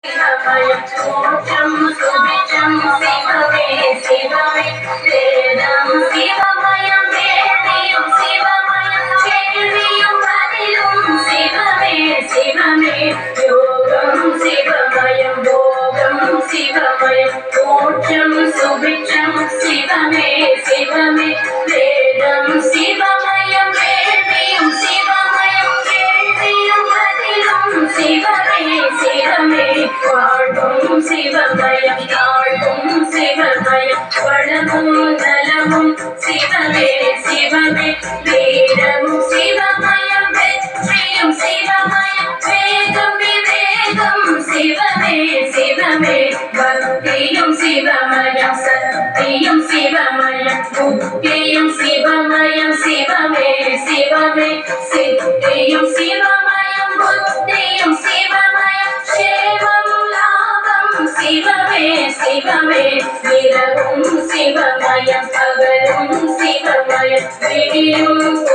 शिवमयं सूत्रं सुविचं शिवमे शिवमे वेदं शिवमयं वेदिं शिवमयं वेदिं वदिं शिवमे शिवमे योगं शिवमयं भोगं शिवमयं सूत्रं सुविचं शिवमे शिवमे वेदं शिवमयं वेदिं शिवमयं वेदिं वदिं शिवमे शिवमे வாழ்வும் சிவமயம் தாழ்வும் சிவமயம் வளமும் நலமும் சிவமே சிவமே வீரமும் சிவமயம் வெற்றியும் சிவமயம் வேதம் விவேகம் சிவமே சிவமே பக்தியும் சிவமயம் சக்தியும் சிவமயம் புத்தியும் சிவமயம் சிவமே சிவமே சித்தியும் சிவமயம் புத்தியும் சிவமயம் शिवमे शिवमे विरहुं शिवमयं पगलुं शिवमयं विडियुं